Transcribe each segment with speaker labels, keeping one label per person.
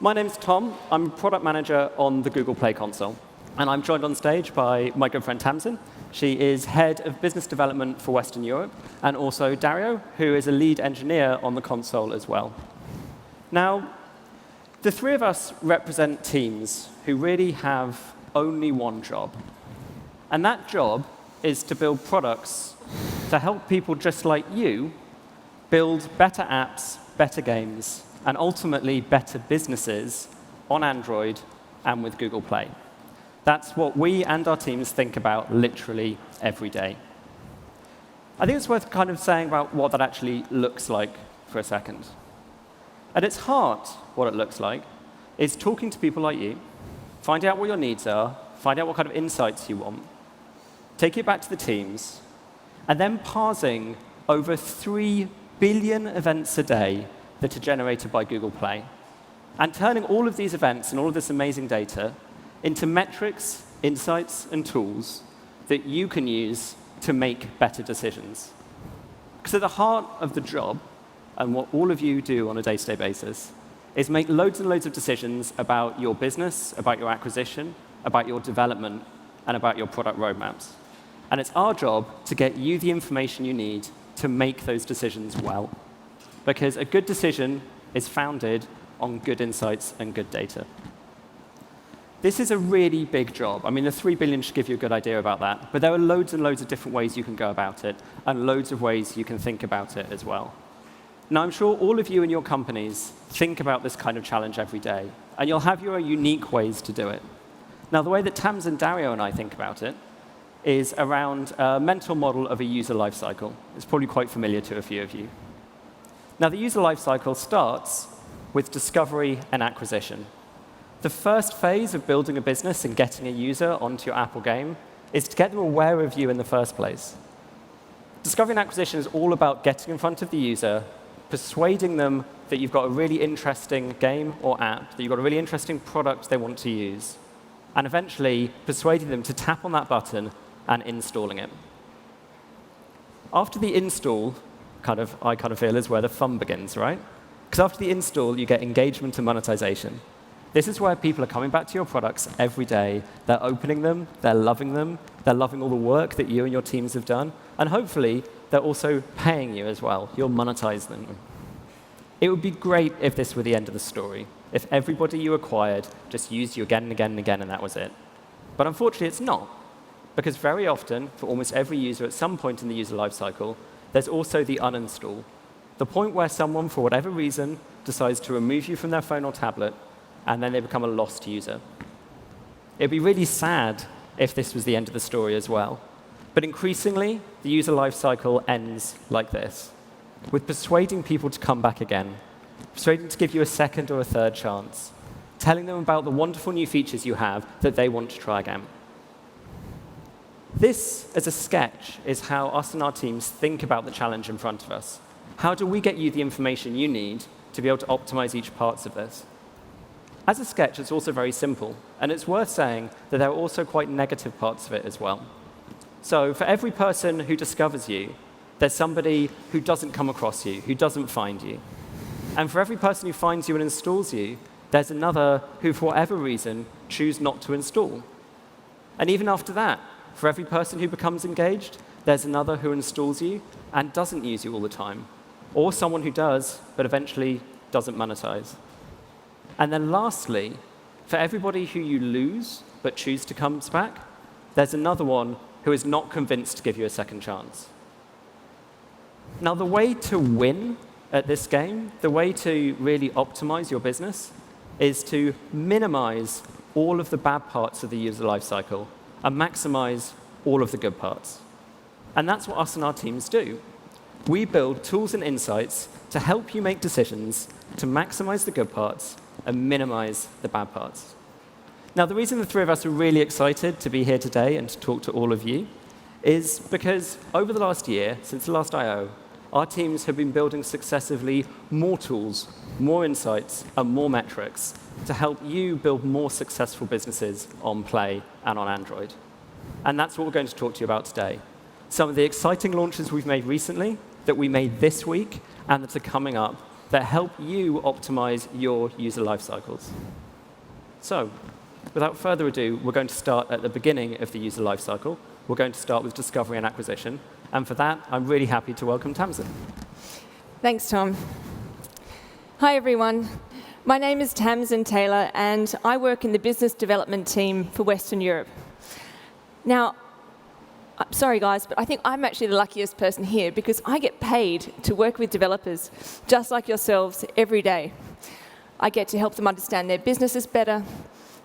Speaker 1: My name's Tom. I'm a product manager on the Google Play console. And I'm joined on stage by my good friend Tamzin. She is head of business development for Western Europe, and also Dario, who is a lead engineer on the console as well. Now, the three of us represent teams who really have only one job. And that job is to build products to help people just like you build better apps, better games, and ultimately better businesses on Android and with Google Play. That's what we and our teams think about literally every day. I think it's worth kind of saying about what that actually looks like for a second. At its heart, what it looks like is talking to people like you, finding out what your needs are, find out what kind of insights you want, take it back to the teams, and then parsing over 3 billion events a day that are generated by Google Play, and turning all of these events and all of this amazing data into metrics, insights, and tools that you can use to make better decisions. Because at the heart of the job, and what all of you do on a day-to-day basis, is make loads and loads of decisions about your business, about your acquisition, about your development, and about your product roadmaps. And it's our job to get you the information you need to make those decisions well. Because a good decision is founded on good insights and good data. This is a really big job. I mean, the 3 billion should give you a good idea about that. But there are loads and loads of different ways you can go about it, and loads of ways you can think about it as well. Now, I'm sure all of you in your companies think about this kind of challenge every day, and you'll have your unique ways to do it. Now, the way that Tamzin, Dario, and I think about it is around a mental model of a user lifecycle. It's probably quite familiar to a few of you. Now, the user lifecycle starts with discovery and acquisition. The first phase of building a business and getting a user onto your app or game is to get them aware of you in the first place. Discovery and acquisition is all about getting in front of the user, persuading them that you've got a really interesting game or app, that you've got a really interesting product they want to use, and eventually persuading them to tap on that button and installing it. After the install, I kind of feel is where the fun begins, right? Because after the install, you get engagement and monetization. This is where people are coming back to your products every day. They're opening them, they're loving all the work that you and your teams have done, and hopefully they're also paying you as well. You'll monetize them. It would be great if this were the end of the story, if everybody you acquired just used you again and again and again, and that was it. But unfortunately, it's not. Because very often, for almost every user at some point in the user lifecycle, there's also the uninstall, the point where someone, for whatever reason, decides to remove you from their phone or tablet, and then they become a lost user. It'd be really sad if this was the end of the story as well. But increasingly, the user lifecycle ends like this, with persuading people to come back again, persuading to give you a second or a third chance, telling them about the wonderful new features you have that they want to try again. This, as a sketch, is how us and our teams think about the challenge in front of us. How do we get you the information you need to be able to optimize each part of this? As a sketch, it's also very simple, and it's worth saying that there are also quite negative parts of it as well. So for every person who discovers you, there's somebody who doesn't come across you, who doesn't find you. And for every person who finds you and installs you, there's another who, for whatever reason, choose not to install. And even after that, for every person who becomes engaged, there's another who installs you and doesn't use you all the time, or someone who does, but eventually doesn't monetize. And then lastly, for everybody who you lose but choose to come back, there's another one who is not convinced to give you a second chance. Now, the way to win at this game, the way to really optimize your business, is to minimize all of the bad parts of the user lifecycle and maximize all of the good parts. And that's what us and our teams do. We build tools and insights to help you make decisions to maximize the good parts and minimize the bad parts. Now, the reason the three of us are really excited to be here today and to talk to all of you is because over the last year, since the last I.O., our teams have been building successively more tools, more insights, and more metrics to help you build more successful businesses on Play and on Android. And that's what we're going to talk to you about today. Some of the exciting launches we've made recently, that we made this week, and that are coming up, that help you optimize your user life cycles. So, without further ado, we're going to start at the beginning of the user life cycle. We're going to start with discovery and acquisition. And for that, I'm really happy to welcome Tamzin.
Speaker 2: Thanks, Tom. Hi, everyone. My name is Tamzin Taylor, and I work in the business development team for Western Europe. Now, I'm sorry, guys, but I think I'm actually the luckiest person here because I get paid to work with developers just like yourselves every day. I get to help them understand their businesses better,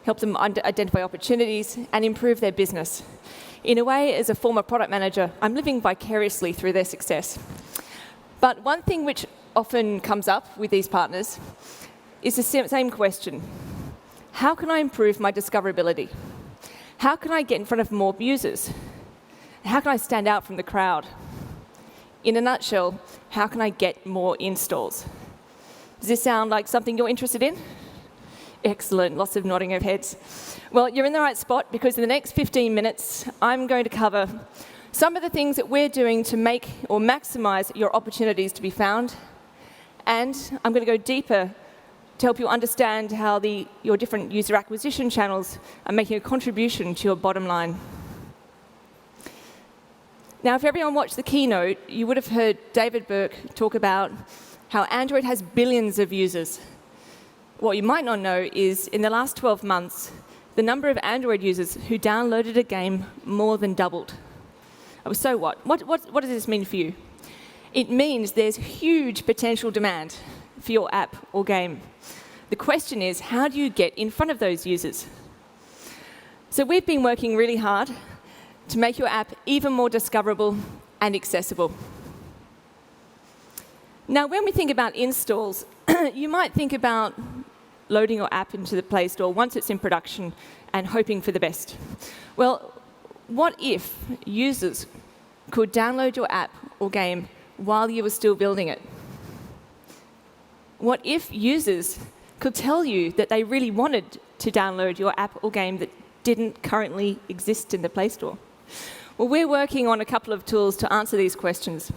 Speaker 2: help them identify opportunities, and improve their business. In a way, as a former product manager, I'm living vicariously through their success. But one thing which often comes up with these partners is the same question. How can I improve my discoverability? How can I get in front of more users? How can I stand out from the crowd? In a nutshell, how can I get more installs? Does this sound like something you're interested in? Excellent, lots of nodding of heads. Well, you're in the right spot because in the next 15 minutes, I'm going to cover some of the things that we're doing to make or maximize your opportunities to be found. And I'm going to go deeper to help you understand how your different user acquisition channels are making a contribution to your bottom line. Now, if everyone watched the keynote, you would have heard David Burke talk about how Android has billions of users. What you might not know is, in the last 12 months, the number of Android users who downloaded a game more than doubled. So what? What does this mean for you? It means there's huge potential demand for your app or game. The question is, how do you get in front of those users? So we've been working really hard to make your app even more discoverable and accessible. Now, when we think about installs, you might think about loading your app into the Play Store once it's in production and hoping for the best. Well, what if users could download your app or game while you were still building it? What if users could tell you that they really wanted to download your app or game that didn't currently exist in the Play Store? Well, we're working on a couple of tools to answer these questions.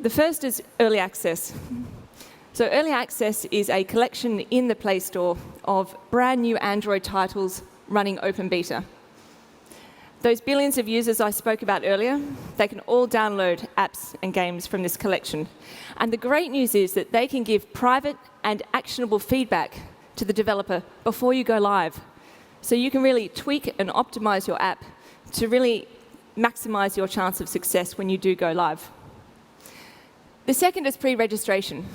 Speaker 2: The first is early access. So early access is a collection in the Play Store of brand new Android titles running open beta. Those billions of users I spoke about earlier, they can all download apps and games from this collection. And the great news is that they can give private and actionable feedback to the developer before you go live. So you can really tweak and optimize your app to really maximize your chance of success when you do go live. The second is pre-registration.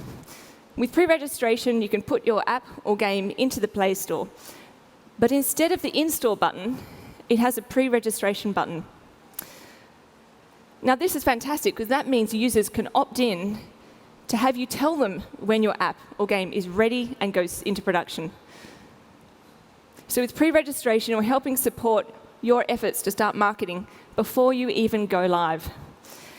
Speaker 2: With pre-registration, you can put your app or game into the Play Store. But instead of the install button, it has a pre-registration button. Now, this is fantastic because that means users can opt in to have you tell them when your app or game is ready and goes into production. So with pre-registration, we're helping support your efforts to start marketing before you even go live.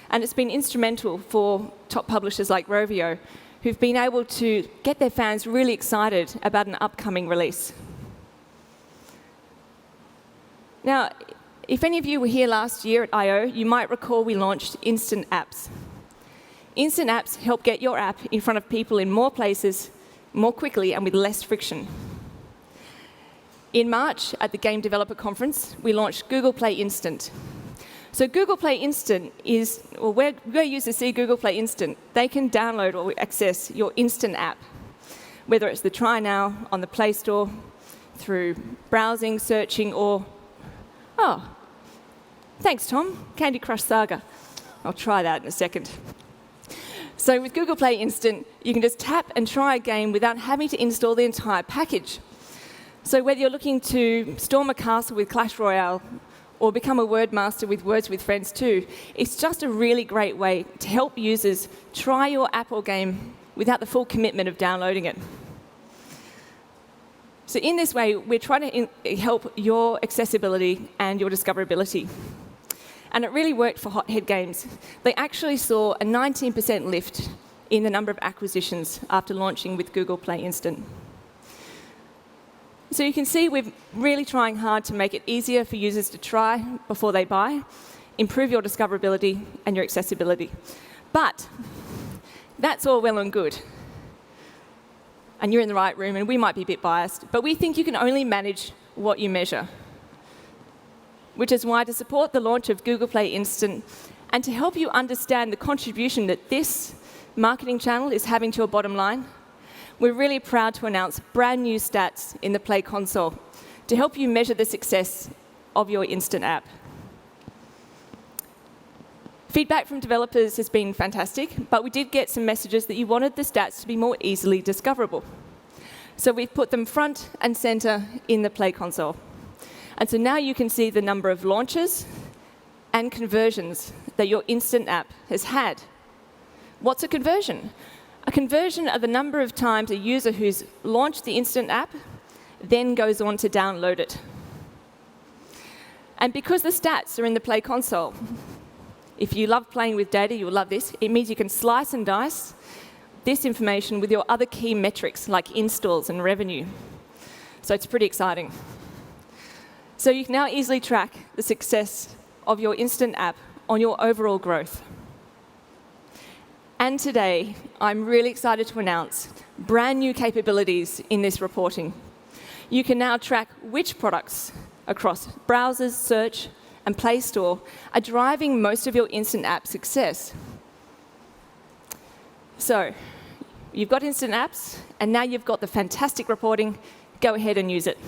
Speaker 2: And it's been instrumental for top publishers like Rovio, who've been able to get their fans really excited about an upcoming release. Now, if any of you were here last year at I/O, you might recall we launched Instant Apps. Instant Apps help get your app in front of people in more places, more quickly, and with less friction. In March, at the Game Developer Conference, we launched Google Play Instant. So Google Play Instant is, or where users see Google Play Instant, they can download or access your Instant app, whether it's the Try Now on the Play Store, through browsing, searching, or oh, thanks, Tom. Candy Crush Saga. I'll try that in a second. So with Google Play Instant, you can just tap and try a game without having to install the entire package. So whether you're looking to storm a castle with Clash Royale or become a word master with Words with Friends 2, it's just a really great way to help users try your app or game without the full commitment of downloading it. So in this way, we're trying to help your accessibility and your discoverability. And it really worked for Hothead Games. They actually saw a 19% lift in the number of acquisitions after launching with Google Play Instant. So you can see we're really trying hard to make it easier for users to try before they buy, improve your discoverability and your accessibility. But that's all well and good. and you're in the right room, and we might be a bit biased, but we think you can only manage what you measure. Which is why, to support the launch of Google Play Instant and to help you understand the contribution that this marketing channel is having to your bottom line, we're really proud to announce brand new stats in the Play console to help you measure the success of your Instant app. Feedback from developers has been fantastic, but we did get some messages that you wanted the stats to be more easily discoverable. So we've put them front and center in the Play console. And so now you can see the number of launches and conversions that your Instant app has had. What's a conversion? A conversion are the number of times a user who's launched the Instant app then goes on to download it. And because the stats are in the Play console, if you love playing with data, you'll love this. It means you can slice and dice this information with your other key metrics like installs and revenue. So it's pretty exciting. So you can now easily track the success of your Instant app on your overall growth. And today, I'm really excited to announce brand new capabilities in this reporting. You can now track which products across browsers, search, and Play Store are driving most of your Instant app success. So you've got Instant apps, and now you've got the fantastic reporting. Go ahead and use it.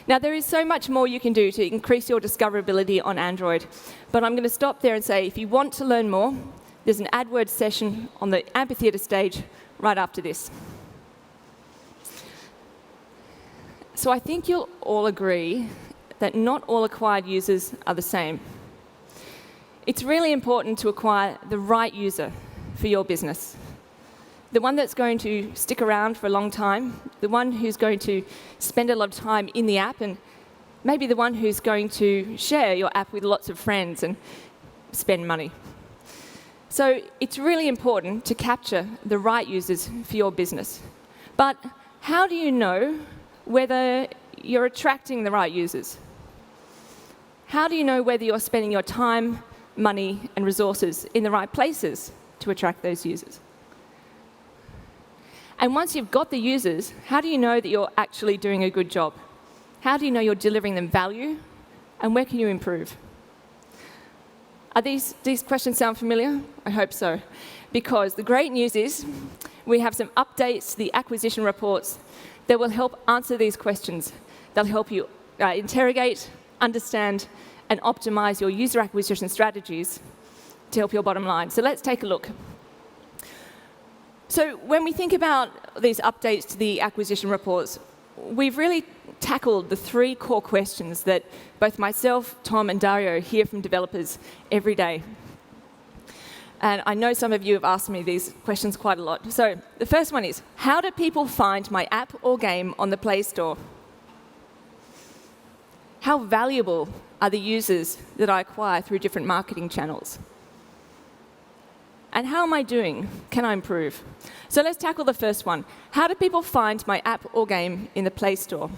Speaker 2: Now, there is so much more you can do to increase your discoverability on Android, but I'm going to stop there and say if you want to learn more, there's an AdWords session on the amphitheater stage right after this. So I think you'll all agree that not all acquired users are the same. It's really important to acquire the right user for your business. The one that's going to stick around for a long time, the one who's going to spend a lot of time in the app, and maybe the one who's going to share your app with lots of friends and spend money. So it's really important to capture the right users for your business. But how do you know whether you're attracting the right users? How do you know whether you're spending your time, money, and resources in the right places to attract those users? And once you've got the users, how do you know that you're actually doing a good job? How do you know you're delivering them value? And where can you improve? Are these questions sound familiar? I hope so. Because the great news is we have some updates to the acquisition reports that will help answer these questions. They'll help you interrogate, understand, and optimize your user acquisition strategies to help your bottom line. So let's take a look. So when we think about these updates to the acquisition reports, we've really tackled the three core questions that both myself, Tom, and Dario hear from developers every day. And I know some of you have asked me these questions quite a lot. So the first one is, how do people find my app or game on the Play Store? How valuable are the users that I acquire through different marketing channels? And how am I doing? Can I improve? So let's tackle the first one. How do people find my app or game in the Play Store?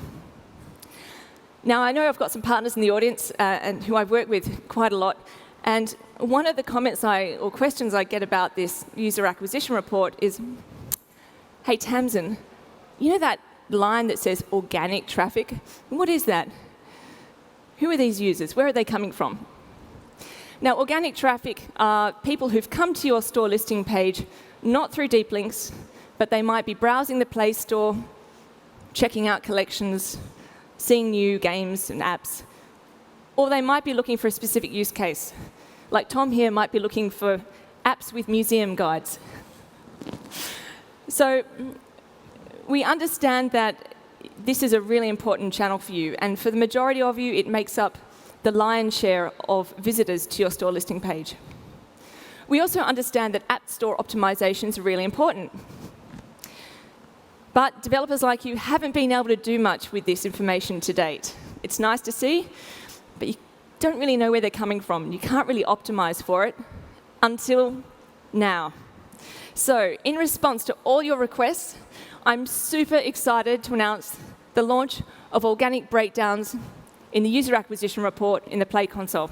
Speaker 2: Now, I know I've got some partners in the audience and who I've worked with quite a lot. And one of the comments or questions I get about this user acquisition report is, hey, Tamzin, you know that line that says organic traffic? What is that? Who are these users? Where are they coming from? Now, organic traffic are people who've come to your store listing page not through deep links, but they might be browsing the Play Store, checking out collections, seeing new games and apps, or they might be looking for a specific use case. Like Tom here might be looking for apps with museum guides. So we understand that this is a really important channel for you, and for the majority of you, it makes up the lion's share of visitors to your store listing page. We also understand that app store optimization is really important. But developers like you haven't been able to do much with this information to date. It's nice to see, but you don't really know where they're coming from. You can't really optimize for it until now. So in response to all your requests, I'm super excited to announce the launch of organic breakdowns in the user acquisition report in the Play console.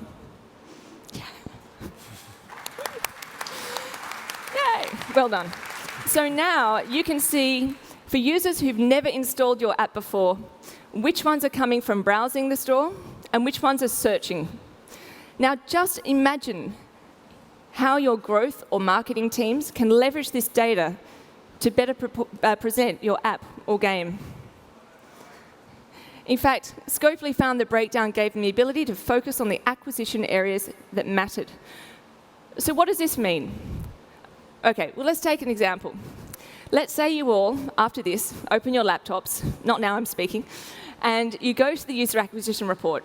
Speaker 2: Yay! Well done. So now you can see For users who've never installed your app before, which ones are coming from browsing the store and which ones are searching? Now, just imagine how your growth or marketing teams can leverage this data to better present your app or game. In fact, Scopely found the breakdown gave them the ability to focus on the acquisition areas that mattered. So what does this mean? OK, well, let's take an example. Let's say you all, after this, open your laptops, not now I'm speaking, and you go to the user acquisition report,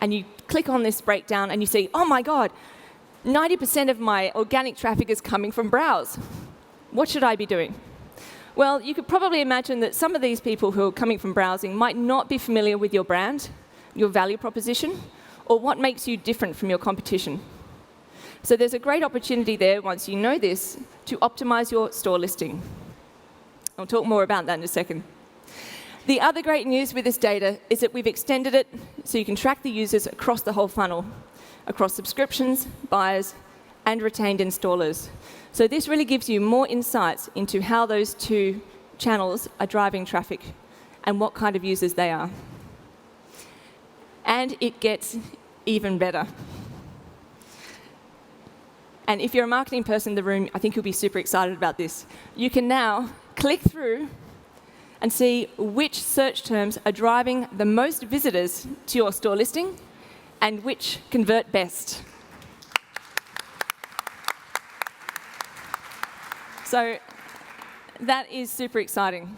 Speaker 2: and you click on this breakdown, and you see, oh my God, 90% of my organic traffic is coming from browse. What should I be doing? Well, you could probably imagine that some of these people who are coming from browsing might not be familiar with your brand, your value proposition, or what makes you different from your competition. So there's a great opportunity there, once you know this, to optimize your store listing. I'll talk more about that in a second. The other great news with this data is that we've extended it so you can track the users across the whole funnel, across subscriptions, buyers, and retained installers. So this really gives you more insights into how those two channels are driving traffic and what kind of users they are. And it gets even better. And if you're a marketing person in the room, I think you'll be super excited about this. You can now click through and see which search terms are driving the most visitors to your store listing and which convert best. So that is super exciting.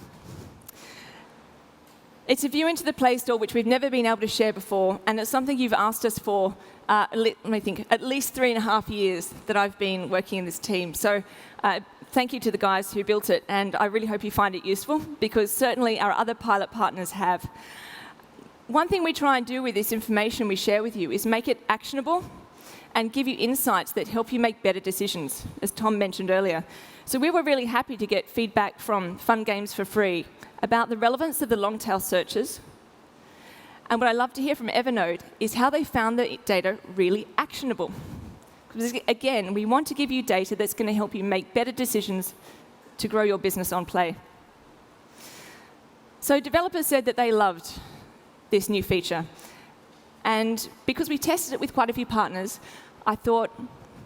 Speaker 2: It's a view into the Play Store which we've never been able to share before, and it's something you've asked us for, let me think, at least 3.5 years that I've been working in this team. So thank you to the guys who built it, and I really hope you find it useful, because certainly our other pilot partners have. One thing we try and do with this information we share with you is make it actionable and give you insights that help you make better decisions, as Tom mentioned earlier. So we were really happy to get feedback from Fun Games for Free about the relevance of the long-tail searches. And what I love to hear from Evernote is how they found the data really actionable. Because again, we want to give you data that's going to help you make better decisions to grow your business on Play. So developers said that they loved this new feature. And because we tested it with quite a few partners, I thought,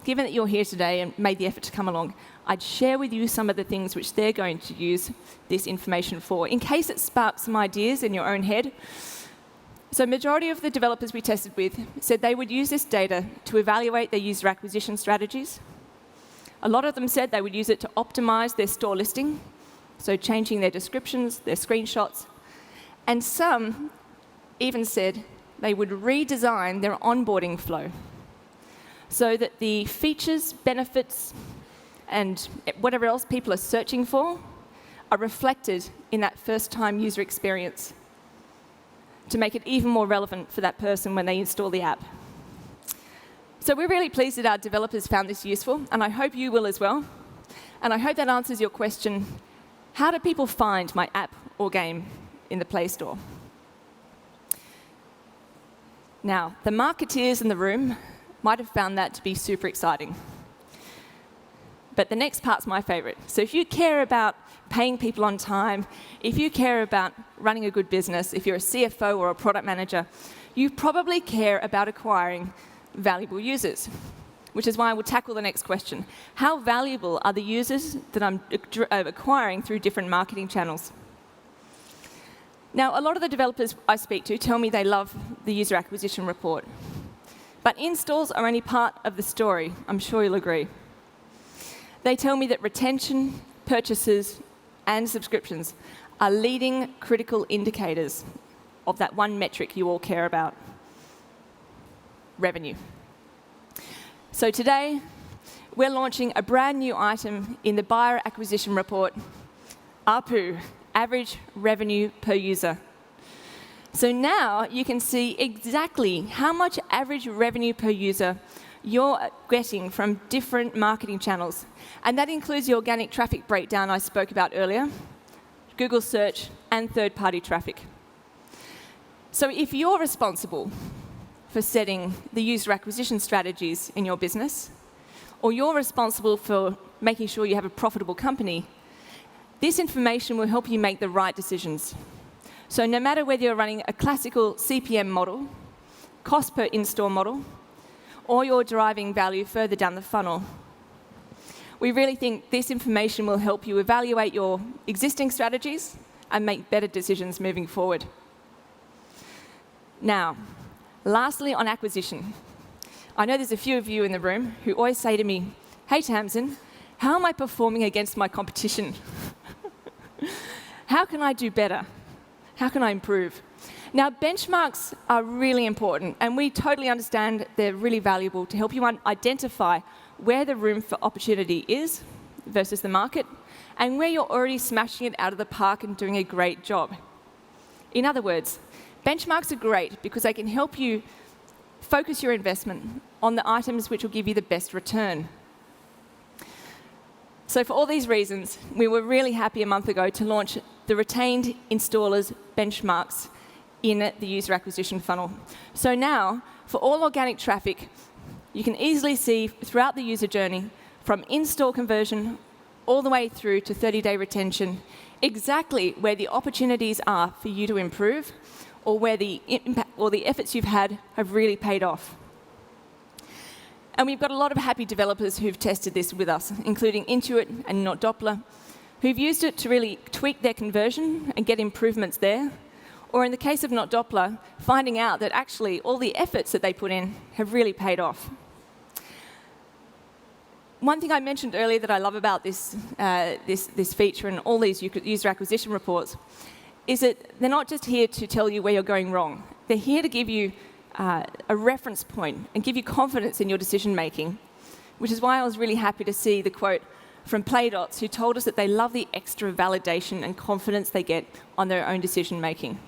Speaker 2: given that you're here today and made the effort to come along, I'd share with you some of the things which they're going to use this information for, in case it sparks some ideas in your own head. So majority of the developers we tested with said they would use this data to evaluate their user acquisition strategies. A lot of them said they would use it to optimize their store listing, so changing their descriptions, their screenshots. And some even said they would redesign their onboarding flow so that the features, benefits, and whatever else people are searching for are reflected in that first-time user experience to make it even more relevant for that person when they install the app. So we're really pleased that our developers found this useful, and I hope you will as well. And I hope that answers your question, how do people find my app or game in the Play Store? Now, the marketeers in the room might have found that to be super exciting. But the next part's my favorite. So if you care about paying people on time, if you care about running a good business, if you're a CFO or a product manager, you probably care about acquiring valuable users, which is why I will tackle the next question. How valuable are the users that I'm acquiring through different marketing channels? Now, a lot of the developers I speak to tell me they love the user acquisition report. But installs are only part of the story. I'm sure you'll agree. They tell me that retention, purchases, and subscriptions are leading critical indicators of that one metric you all care about: revenue. So today, we're launching a brand new item in the buyer acquisition report, ARPU, average revenue per user. So now you can see exactly how much average revenue per user you're getting from different marketing channels. And that includes the organic traffic breakdown I spoke about earlier, Google search, and third-party traffic. So if you're responsible for setting the user acquisition strategies in your business, or you're responsible for making sure you have a profitable company, This information will help you make the right decisions. So no matter whether you're running a classical CPM model, cost per in-store model, or you're driving value further down the funnel, we really think this information will help you evaluate your existing strategies and make better decisions moving forward. Now, lastly, on acquisition. I know there's a few of you in the room who always say to me, "Hey, Tamzin, how am I performing against my competition? How can I do better? How can I improve?" Now, benchmarks are really important, and we totally understand they're really valuable to help you identify where the room for opportunity is versus the market, and where you're already smashing it out of the park and doing a great job. In other words, benchmarks are great because they can help you focus your investment on the items which will give you the best return. So for all these reasons, we were really happy a month ago to launch the retained installers benchmarks in the user acquisition funnel. So now, for all organic traffic, you can easily see throughout the user journey, from in-store conversion all the way through to 30-day retention, exactly where the opportunities are for you to improve, or where the impact or the efforts you've had have really paid off. And we've got a lot of happy developers who've tested this with us, including Intuit and NotDoppler, who've used it to really tweak their conversion and get improvements there. Or in the case of NotDoppler, finding out that actually all the efforts that they put in have really paid off. One thing I mentioned earlier that I love about this feature and all these user acquisition reports is that they're not just here to tell you where you're going wrong. They're here to give you a reference point and give you confidence in your decision making, which is why I was really happy to see the quote from Playdots, who told us that they love the extra validation and confidence they get on their own decision making.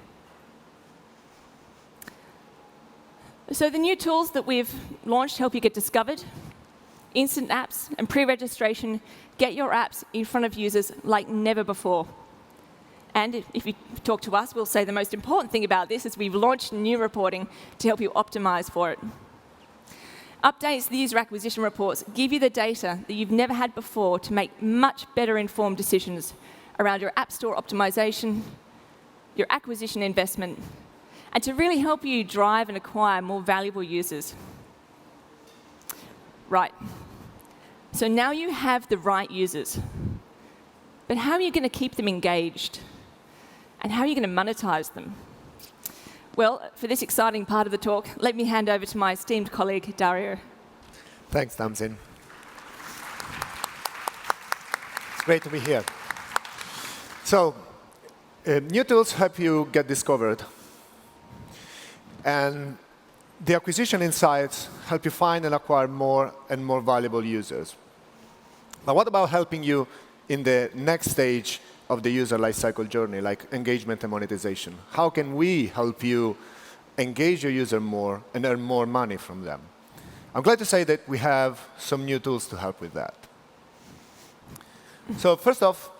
Speaker 2: So the new tools that we've launched help you get discovered. Instant apps and pre-registration get your apps in front of users like never before. And if you talk to us, we'll say the most important thing about this is we've launched new reporting to help you optimize for it. Updates to the user acquisition reports give you the data that you've never had before to make much better informed decisions around your app store optimization, your acquisition investment, and to really help you drive and acquire more valuable users. Right. So now you have the right users. But how are you going to keep them engaged? And how are you going to monetize them? Well, for this exciting part of the talk, let me hand over to my esteemed colleague, Dario.
Speaker 3: Thanks, Tamzin. It's great to be here. So, new tools help you get discovered. And the acquisition insights help you find and acquire more and more valuable users. But what about helping you in the next stage of the user lifecycle journey, like engagement and monetization? How can we help you engage your user more and earn more money from them? I'm glad to say that we have some new tools to help with that. So first off,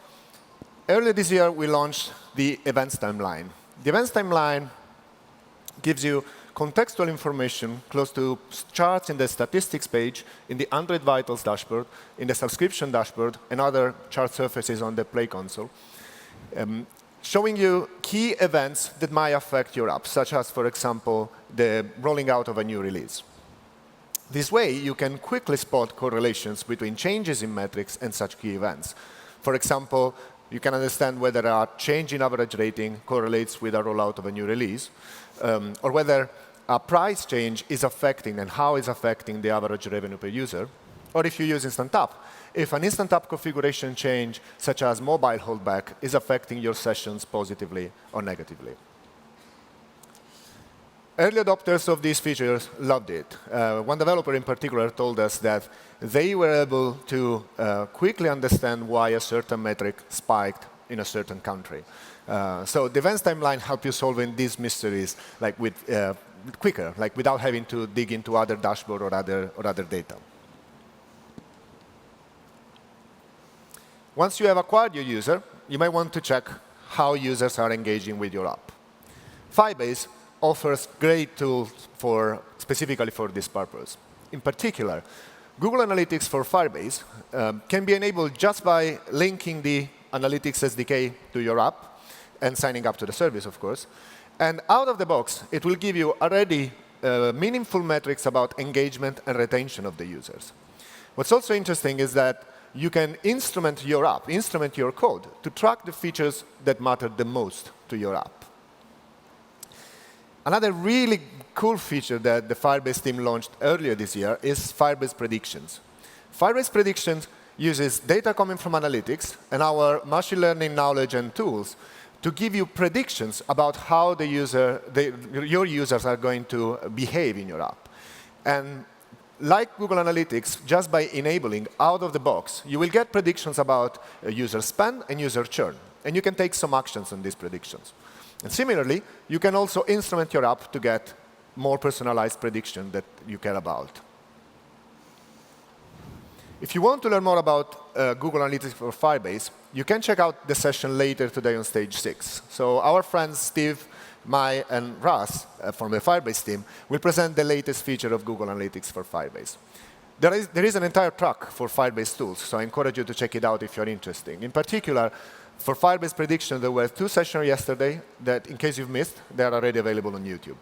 Speaker 3: earlier this year, we launched the events timeline. The events timeline gives you contextual information close to charts in the statistics page, in the Android Vitals dashboard, in the subscription dashboard, and other chart surfaces on the Play console, showing you key events that might affect your app, such as, for example, the rolling out of a new release. This way, you can quickly spot correlations between changes in metrics and such key events. For example, you can understand whether a change in average rating correlates with a rollout of a new release, or whether a price change is affecting and how it's affecting the average revenue per user. Or if you use Instant App, if an Instant App configuration change, such as mobile holdback, is affecting your sessions positively or negatively. Early adopters of these features loved it. One developer in particular told us that they were able to quickly understand why a certain metric spiked in a certain country. So the events timeline helps you solving these mysteries like with quicker, like without having to dig into other dashboard or other data. Once you have acquired your user, you might want to check how users are engaging with your app. Firebase offers great tools specifically for this purpose. In particular, Google Analytics for Firebase can be enabled just by linking the analytics SDK to your app and signing up to the service, of course. And out of the box, it will give you already meaningful metrics about engagement and retention of the users. What's also interesting is that you can instrument your app, instrument your code to track the features that matter the most to your app. Another really cool feature that the Firebase team launched earlier this year is Firebase Predictions. Firebase Predictions uses data coming from analytics and our machine learning knowledge and tools to give you predictions about how your users are going to behave in your app. And like Google Analytics, just by enabling out of the box, you will get predictions about user spend and user churn. And you can take some actions on these predictions. And similarly, you can also instrument your app to get more personalized prediction that you care about. If you want to learn more about Google Analytics for Firebase, you can check out the session later today on stage 6. So our friends Steve, Mai, and Russ from the Firebase team will present the latest feature of Google Analytics for Firebase. There is an entire track for Firebase tools, so I encourage you to check it out if you're interested. In particular, for Firebase Prediction, there were 2 sessions yesterday that, in case you've missed, they are already available on YouTube.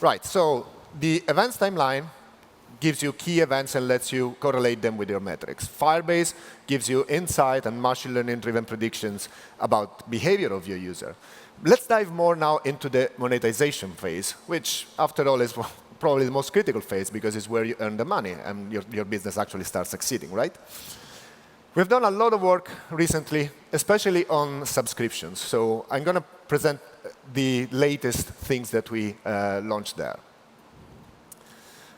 Speaker 3: Right, so the events timeline gives you key events and lets you correlate them with your metrics. Firebase gives you insight and machine learning-driven predictions about behavior of your user. Let's dive more now into the monetization phase, which, after all, is probably the most critical phase because it's where you earn the money and your business actually starts succeeding, right? We've done a lot of work recently, especially on subscriptions. So I'm going to present the latest things that we launched there.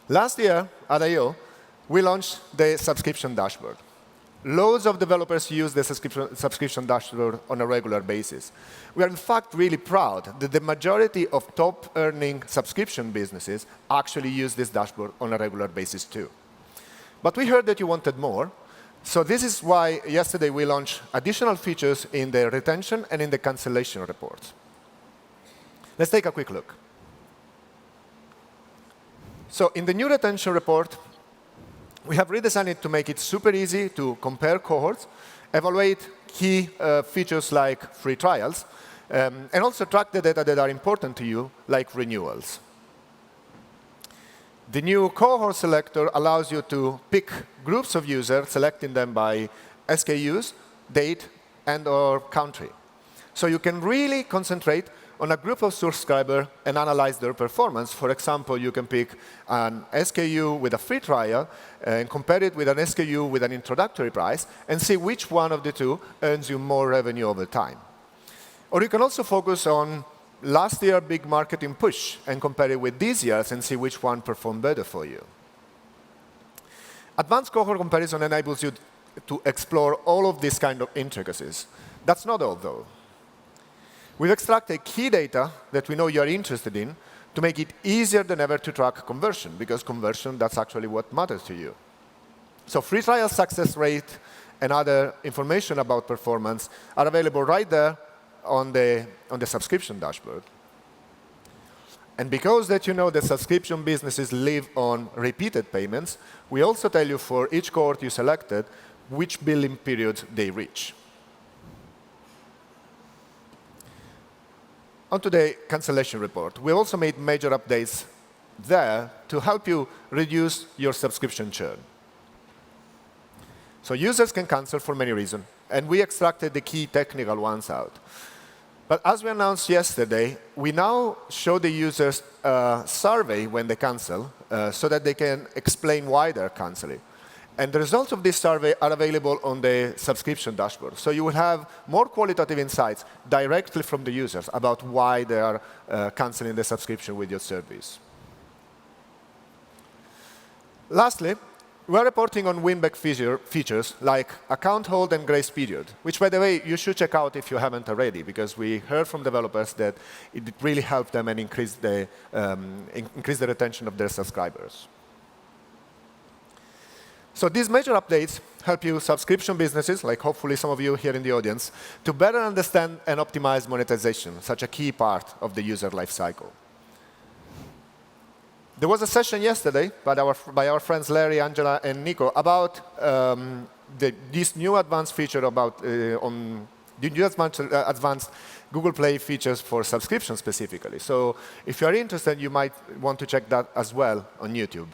Speaker 3: Last year at I/O, we launched the subscription dashboard. Loads of developers use the subscription dashboard on a regular basis. We are, in fact, really proud that the majority of top-earning subscription businesses actually use this dashboard on a regular basis, too. But we heard that you wanted more. So this is why yesterday we launched additional features in the retention and in the cancellation reports. Let's take a quick look. So in the new retention report, we have redesigned it to make it super easy to compare cohorts, evaluate key features like free trials, and also track the data that are important to you, like renewals. The new cohort selector allows you to pick groups of users, selecting them by SKUs, date, and/or country. So you can really concentrate on a group of subscribers and analyze their performance. For example, you can pick an SKU with a free trial and compare it with an SKU with an introductory price and see which one of the two earns you more revenue over time. Or you can also focus on last year's big marketing push and compare it with this year's and see which one performed better for you. Advanced cohort comparison enables you to explore all of these kind of intricacies. That's not all, though. We've extracted key data that we know you're interested in to make it easier than ever to track conversion, because conversion, that's actually what matters to you. So free trial success rate and other information about performance are available right there on the subscription dashboard. And because that you know that subscription businesses live on repeated payments, we also tell you for each cohort you selected which billing period they reach. Onto the cancellation report. We also made major updates there to help you reduce your subscription churn. So users can cancel for many reasons, and we extracted the key technical ones out. But as we announced yesterday, we now show the users a survey when they cancel so that they can explain why they're canceling. And the results of this survey are available on the subscription dashboard. So you will have more qualitative insights directly from the users about why they are canceling the subscription with your service. Lastly, we're reporting on win-back features like account hold and grace period, which, by the way, you should check out if you haven't already, because we heard from developers that it really helped them and increase the retention of their subscribers. So these major updates help you subscription businesses, like hopefully some of you here in the audience, to better understand and optimize monetization, such a key part of the user lifecycle. There was a session yesterday by our friends Larry, Angela, and Nico about this new advanced feature about the new advanced Google Play features for subscription specifically. So if you are interested, you might want to check that as well on YouTube.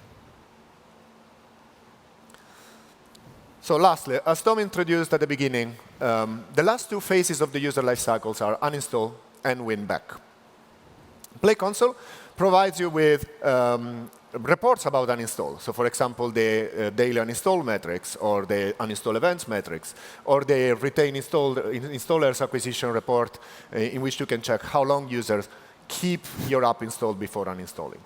Speaker 3: So lastly, as Tom introduced at the beginning, the last two phases of the user life cycles are uninstall and win back. Play Console provides you with reports about uninstall. So for example, the daily uninstall metrics, or the uninstall events metrics, or the retain installers acquisition report, in which you can check how long users keep your app installed before uninstalling.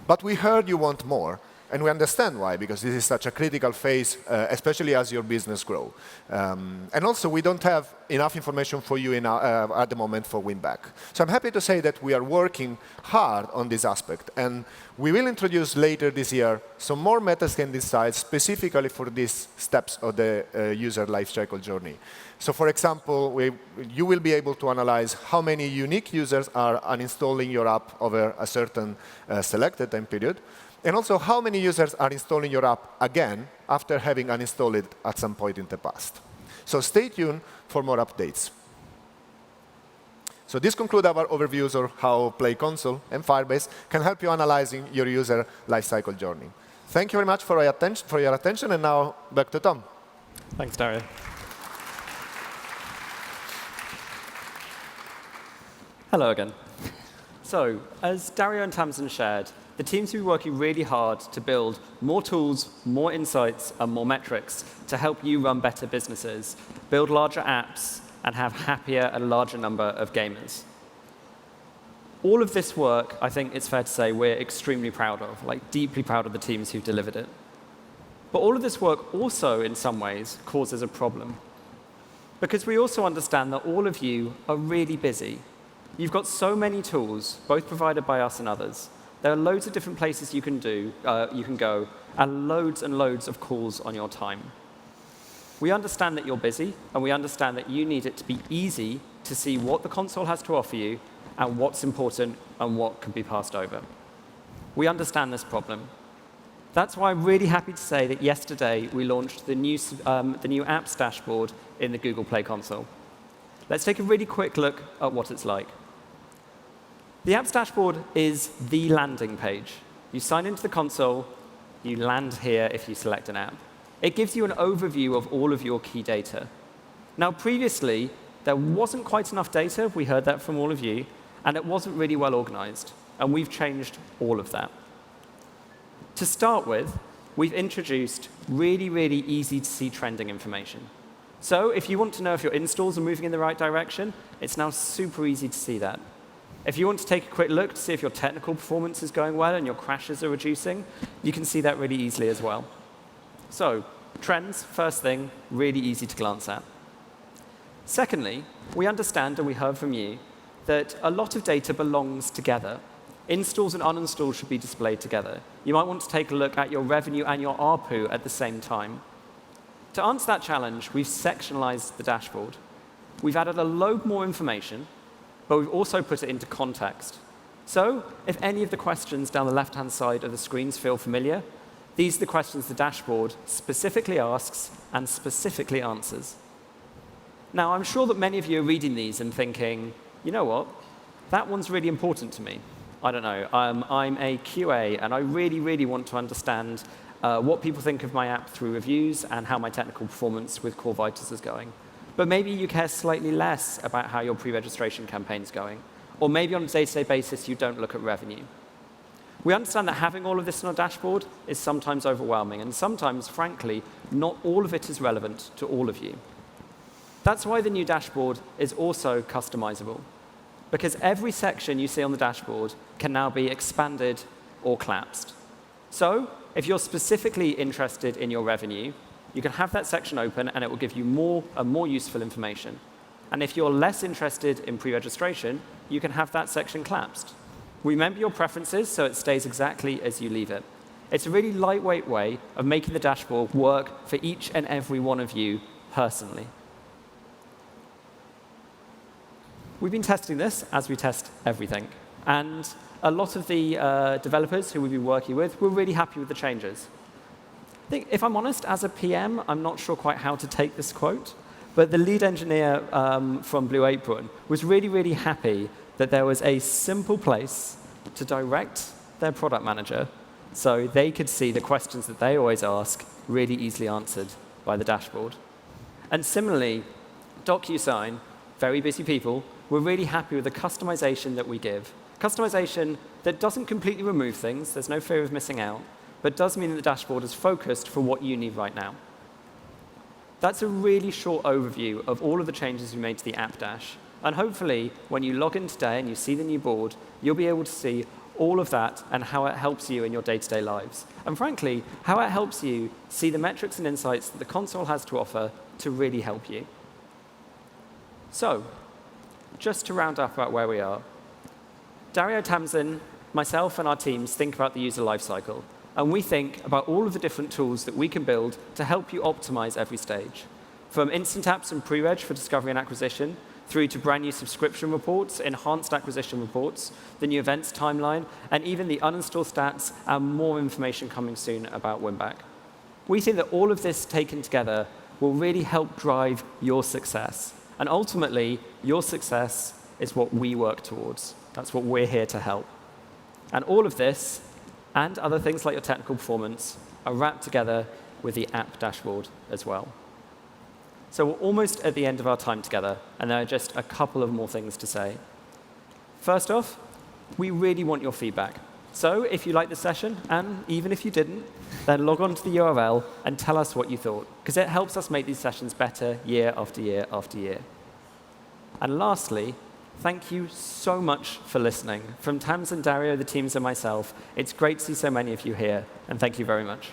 Speaker 3: But we heard you want more. And we understand why, because this is such a critical phase, especially as your business grows. And also, we don't have enough information for you at the moment for win-back. So I'm happy to say that we are working hard on this aspect. And we will introduce later this year some more meta-scan insights specifically for these steps of the user lifecycle journey. So for example, you will be able to analyze how many unique users are uninstalling your app over a certain selected time period. And also, how many users are installing your app again after having uninstalled it at some point in the past. So stay tuned for more updates. So this concludes our overviews of how Play Console and Firebase can help you analyzing your user lifecycle journey. Thank you very much for your attention, and now back to Tom.
Speaker 1: Thanks, Dario. Hello again. So, as Dario and Tamzin shared, the teams will be working really hard to build more tools, more insights, and more metrics to help you run better businesses, build larger apps, and have happier and larger number of gamers. All of this work, I think it's fair to say, we're extremely proud of, like deeply proud of the teams who've delivered it. But all of this work also, in some ways, causes a problem. Because we also understand that all of you are really busy. You've got so many tools, both provided by us and others. There are loads of different places you can go, and loads of calls on your time. We understand that you're busy, and we understand that you need it to be easy to see what the console has to offer you, and what's important, and what can be passed over. We understand this problem. That's why I'm really happy to say that yesterday we launched the new apps dashboard in the Google Play console. Let's take a really quick look at what it's like. The apps dashboard is the landing page. You sign into the console, you land here if you select an app. It gives you an overview of all of your key data. Now, previously, there wasn't quite enough data. We heard that from all of you, and it wasn't really well organized. And we've changed all of that. To start with, we've introduced really, really easy to see trending information. So if you want to know if your installs are moving in the right direction, it's now super easy to see that. If you want to take a quick look to see if your technical performance is going well and your crashes are reducing, you can see that really easily as well. So trends, first thing, really easy to glance at. Secondly, we understand, and we heard from you, that a lot of data belongs together. Installs and uninstalls should be displayed together. You might want to take a look at your revenue and your ARPU at the same time. To answer that challenge, we've sectionalized the dashboard. We've added a load more information, but we've also put it into context. So if any of the questions down the left-hand side of the screens feel familiar, these are the questions the dashboard specifically asks and specifically answers. Now, I'm sure that many of you are reading these and thinking, you know what? That one's really important to me. I don't know. I'm a QA, and I really, really want to understand what people think of my app through reviews and how my technical performance with Core Vitals is going. But maybe you care slightly less about how your pre-registration campaign is going. Or maybe on a day-to-day basis, you don't look at revenue. We understand that having all of this on a dashboard is sometimes overwhelming, and sometimes, frankly, not all of it is relevant to all of you. That's why the new dashboard is also customizable, because every section you see on the dashboard can now be expanded or collapsed. So if you're specifically interested in your revenue, you can have that section open, and it will give you more and more useful information. And if you're less interested in pre-registration, you can have that section collapsed. Remember your preferences so it stays exactly as you leave it. It's a really lightweight way of making the dashboard work for each and every one of you personally. We've been testing this as we test everything. And a lot of the developers who we've been working with were really happy with the changes. I think, if I'm honest, as a PM, I'm not sure quite how to take this quote, but the lead engineer from Blue Apron was really, really happy that there was a simple place to direct their product manager so they could see the questions that they always ask really easily answered by the dashboard. And similarly, DocuSign, very busy people, were really happy with the customization that we give. Customization that doesn't completely remove things, there's no fear of missing out, but does mean that the dashboard is focused for what you need right now. That's a really short overview of all of the changes we made to the app dash. And hopefully, when you log in today and you see the new board, you'll be able to see all of that and how it helps you in your day-to-day lives. And frankly, how it helps you see the metrics and insights that the console has to offer to really help you. So, just to round up about where we are, Dario, Tamzin, myself, and our teams think about the user lifecycle. And we think about all of the different tools that we can build to help you optimize every stage. From instant apps and pre-reg for discovery and acquisition, through to brand new subscription reports, enhanced acquisition reports, the new events timeline, and even the uninstall stats and more information coming soon about Winback. We think that all of this taken together will really help drive your success. And ultimately, your success is what we work towards. That's what we're here to help. And all of this, and other things like your technical performance, are wrapped together with the app dashboard as well. So we're almost at the end of our time together, and there are just a couple of more things to say. First off, we really want your feedback. So if you liked the session, and even if you didn't, then log on to the URL and tell us what you thought, because it helps us make these sessions better year after year after year. And lastly, thank you so much for listening. From Tamzin, Dario, the teams, and myself, it's great to see so many of you here, and thank you very much.